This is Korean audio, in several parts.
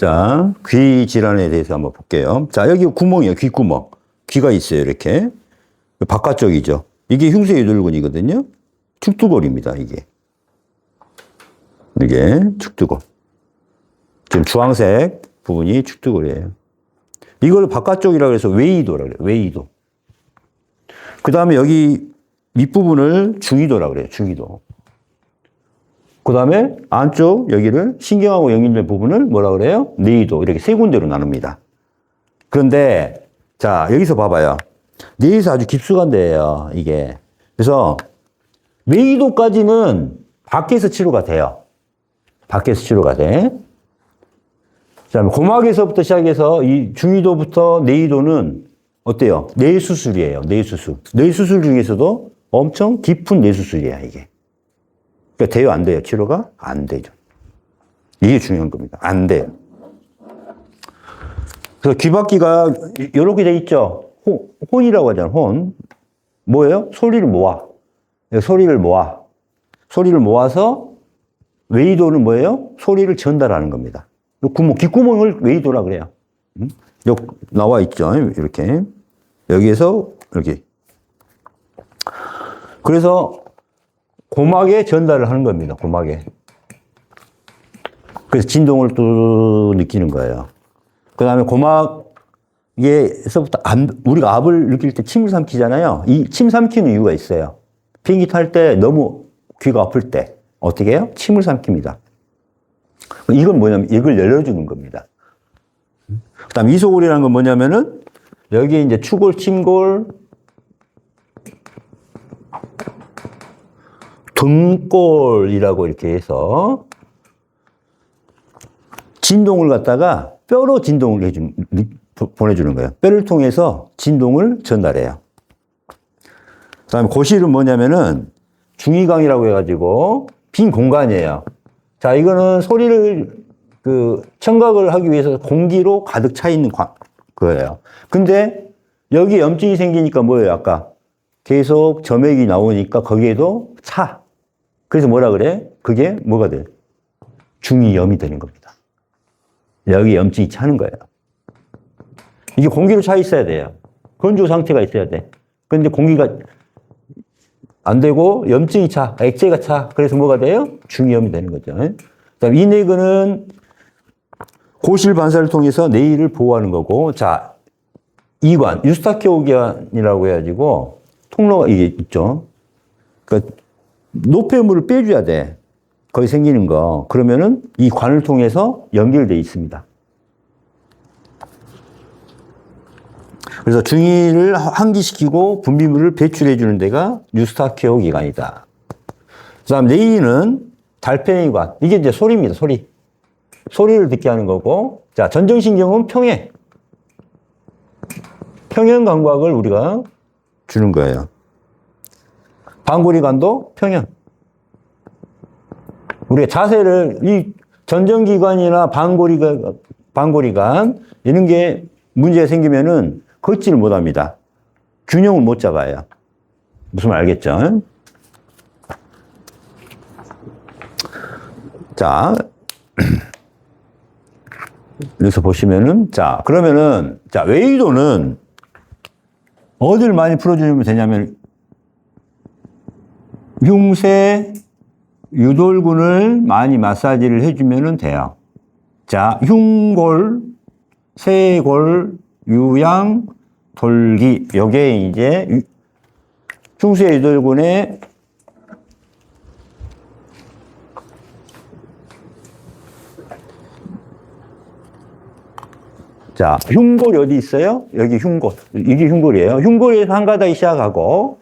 자, 귀 질환에 대해서 한번 볼게요. 자, 여기 구멍이에요. 귓구멍. 귀가 있어요. 이렇게. 바깥쪽이죠. 이게 흉쇄유돌근이거든요. 축두골입니다. 이게 축두골. 지금 주황색 부분이 축두골이에요. 이걸 바깥쪽이라고 해서 외이도라고 그래요. 외이도. 그 다음에 여기 밑부분을 중이도라고 그래요. 중이도. 그 다음에 안쪽 여기를 신경하고 연결된 부분을 뭐라 그래요? 내이도. 이렇게 세 군데로 나눕니다. 그런데 자, 여기서 봐봐요. 뇌에서 아주 깊숙한 데예요. 이게. 그래서 외이도까지는 밖에서 치료가 돼요. 밖에서 치료가 돼. 자, 고막에서부터 시작해서 이 중이도부터 내이도는 어때요? 뇌수술이에요. 뇌수술. 뇌수술 중에서도 엄청 깊은 뇌수술이야, 이게. 그러니까 돼요, 안 돼요? 치료가? 안 되죠. 이게 중요한 겁니다. 안 돼요. 그래서 귀바퀴가 이렇게 돼 있죠? 혼이라고 하잖아요, 혼. 뭐예요? 소리를 모아. 소리를 모아. 소리를 모아서 외이도는 뭐예요? 소리를 전달하는 겁니다. 구멍, 귓구멍을 외이도라 그래요. 여기 나와 있죠? 이렇게. 여기에서 이렇게. 그래서 고막에 전달을 하는 겁니다. 고막에. 그래서 진동을 또 느끼는 거예요. 그 다음에 고막에서부터 우리가 압을 느낄 때 침을 삼키잖아요. 이 침 삼키는 이유가 있어요. 비행기 탈 때 너무 귀가 아플 때 어떻게 해요? 침을 삼킵니다. 이건 뭐냐면 이걸 열어주는 겁니다. 그 다음에 이소골이라는 건 뭐냐면은 여기 이제 추골, 침골, 등골이라고 이렇게 해서 진동을 갖다가 뼈로 진동을 보내주는 거예요. 뼈를 통해서 진동을 전달해요. 그 다음에 고실은 뭐냐면은 중이강이라고 해가지고 빈 공간이에요. 자, 이거는 소리를 청각을 하기 위해서 공기로 가득 차 있는 거예요. 근데 여기 염증이 생기니까 뭐예요? 아까 계속 점액이 나오니까 거기에도 차. 그래서 뭐라 그래? 그게 뭐가 돼? 중이염이 되는 겁니다. 여기 염증이 차는 거예요. 이게 공기로 차 있어야 돼요. 건조 상태가 있어야 돼. 그런데 공기가 안 되고 염증이 차, 액체가 차. 그래서 뭐가 돼요? 중이염이 되는 거죠. 그다음에 이 내근은 고실 반사를 통해서 뇌를 보호하는 거고, 자, 이관, 유스타키오기관이라고 해가지고 통로가 이게 있죠. 그러니까 노폐물을 빼줘야 돼. 거기 생기는 거. 그러면은 이 관을 통해서 연결되어 있습니다. 그래서 중이를 환기시키고 분비물을 배출해 주는 데가 유스타키오 기관이다. 그 다음 뇌는 달팽이관. 이게 이제 소리입니다. 소리. 소리를 듣게 하는 거고. 자, 전정신경은 평행. 평행 감각을 우리가 주는 거예요. 방구리관도 평행. 우리가 자세를, 이 전정기관이나 방구리관, 이런 게 문제가 생기면은 걷지를 못 합니다. 균형을 못 잡아요. 무슨 말 알겠죠? 자, 여기서 보시면은, 자, 그러면은, 자, 외이도는 어디를 많이 풀어주면 되냐면, 흉쇄, 유돌근을 많이 마사지를 해주면 돼요. 자, 흉골, 쇄골, 유양, 돌기. 요게 이제 흉쇄 유돌근의 자, 흉골이 어디 있어요? 여기 흉골. 이게 흉골이에요. 흉골에서 한 가닥이 시작하고,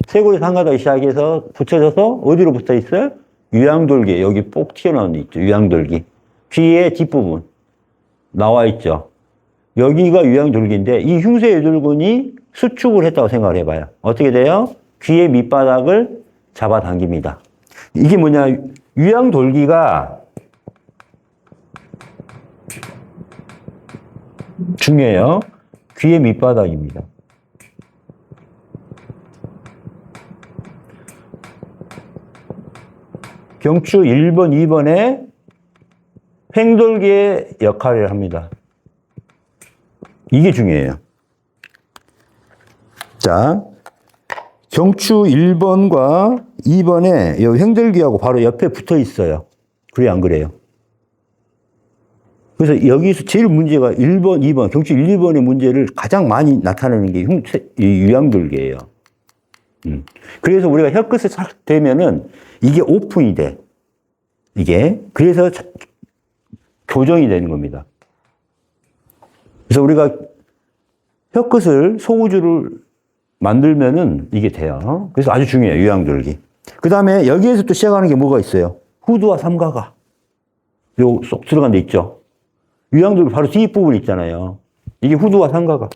쇄골에서 한 가닥이 시작해서 붙여져서 어디로 붙어 있어요? 유양돌기. 여기 뽁 튀어나온 데 있죠. 유양돌기. 귀의 뒷부분. 나와 있죠. 여기가 유양돌기인데, 이 흉쇄유돌근이 수축을 했다고 생각을 해봐요. 어떻게 돼요? 귀의 밑바닥을 잡아당깁니다. 이게 뭐냐, 유양돌기가 중요해요. 귀의 밑바닥입니다. 경추 1번, 2번에 횡돌기의 역할을 합니다. 이게 중요해요. 자, 경추 1번과 2번에 이 횡돌기하고 바로 옆에 붙어 있어요. 그래, 안 그래요? 그래서 여기서 제일 문제가 1번, 2번, 경추 1, 2번의 문제를 가장 많이 나타내는 게 유양돌기예요. 그래서 우리가 혀끝을 싹 대면은 이게 오픈이 돼. 이게. 그래서 교정이 되는 겁니다. 그래서 우리가 혀끝을, 소우주를 만들면은 이게 돼요. 그래서 아주 중요해요. 유양돌기. 그 다음에 여기에서 또 시작하는 게 뭐가 있어요? 후두와 삼가가. 요 쏙 들어간 데 있죠? 유양돌기 바로 뒷부분 있잖아요. 이게 후두와 삼가가.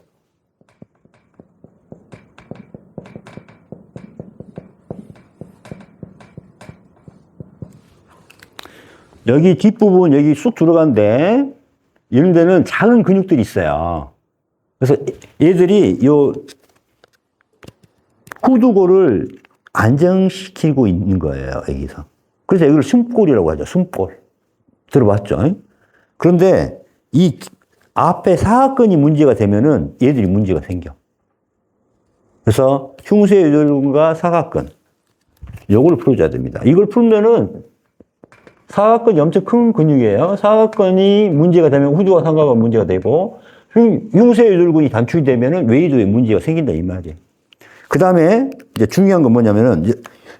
여기 뒷부분, 여기 쑥 들어간데, 이런 데는 작은 근육들이 있어요. 그래서 얘들이 요 후두골을 안정시키고 있는 거예요, 여기서. 그래서 이걸 숨골이라고 하죠, 숨골. 들어봤죠? 그런데 이 앞에 사각근이 문제가 되면은 얘들이 문제가 생겨. 그래서 흉쇄유돌근과 사각근. 요걸 풀어줘야 됩니다. 이걸 풀면은 사각근이 엄청 큰 근육이에요. 사각근이 문제가 되면 후두와 삼가가 문제가 되고, 흉쇄유돌근이 단축이 되면은 외이도에 문제가 생긴다, 이 말이에요. 그 다음에 이제 중요한 건 뭐냐면은,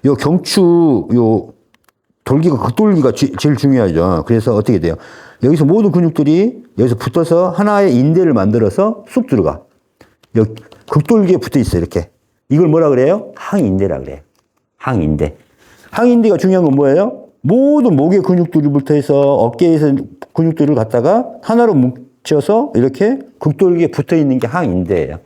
요 경추, 요 돌기가, 극돌기가 제일 중요하죠. 그래서 어떻게 돼요? 여기서 모든 근육들이 여기서 붙어서 하나의 인대를 만들어서 쑥 들어가. 여기 극돌기에 붙어 있어요, 이렇게. 이걸 뭐라 그래요? 항인대라 그래요. 항인대. 항인대가 중요한 건 뭐예요? 모든 목의 근육들을 붙어서 어깨에서 근육들을 갖다가 하나로 뭉쳐서 이렇게 극돌기에 붙어 있는 게 항인대예요.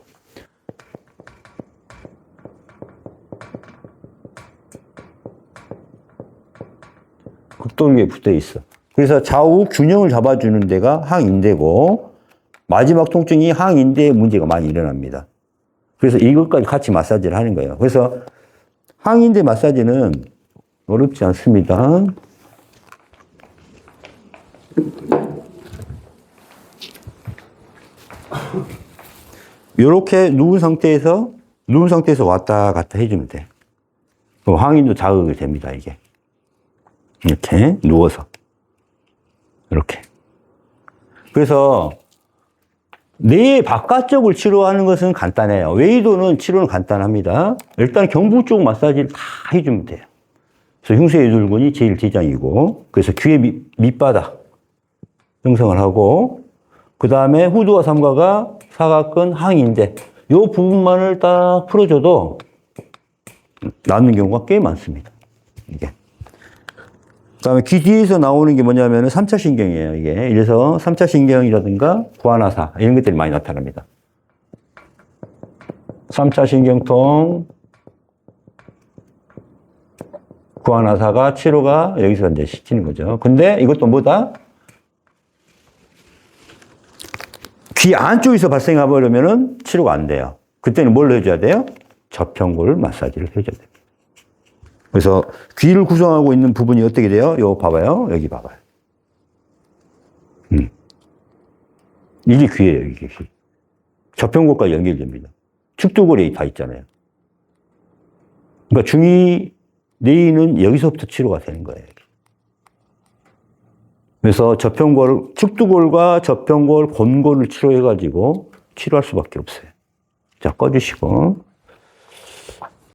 극돌기에 붙어 있어. 그래서 좌우 균형을 잡아주는 데가 항인대고, 마지막 통증이 항인대에 문제가 많이 일어납니다. 그래서 이것까지 같이 마사지를 하는 거예요. 그래서 항인대 마사지는 어렵지 않습니다. 이렇게 누운 상태에서 왔다 갔다 해주면 돼. 항인도 자극이 됩니다, 이게. 이렇게 누워서. 이렇게. 그래서 뇌의 바깥쪽을 치료하는 것은 간단해요. 외이도는 치료는 간단합니다. 일단 경부 쪽 마사지를 다 해주면 돼요. 그래서 흉쇄유돌근이 제일 지장이고, 그래서 귀의 밑바닥 형성을 하고, 그 다음에 후두와 삼가가 사각근, 항인대, 요 부분만을 딱 풀어줘도 낫는 경우가 꽤 많습니다. 이게. 그 다음에 귀 뒤에서 나오는 게 뭐냐면 3차 신경이에요, 이게. 이래서 3차 신경이라든가 구안화사, 이런 것들이 많이 나타납니다. 3차 신경통, 구안화사가 치료가 여기서 이제 시키는 거죠. 근데 이것도 뭐다? 귀 안쪽에서 발생해 버리면은 치료가 안 돼요. 그때는 뭘 해줘야 돼요? 저평골 마사지를 해줘야 돼요. 그래서 귀를 구성하고 있는 부분이 어떻게 돼요? 요 봐봐요. 여기 봐봐요. 이게 귀예요, 이게 귀. 저평골까지 연결됩니다. 축두골이 다 있잖아요. 그러니까 중이 뇌인은 여기서부터 치료가 되는 거예요. 그래서 저평골, 축두골과 저평골, 곤골을 치료해가지고 치료할 수밖에 없어요. 자, 꺼주시고.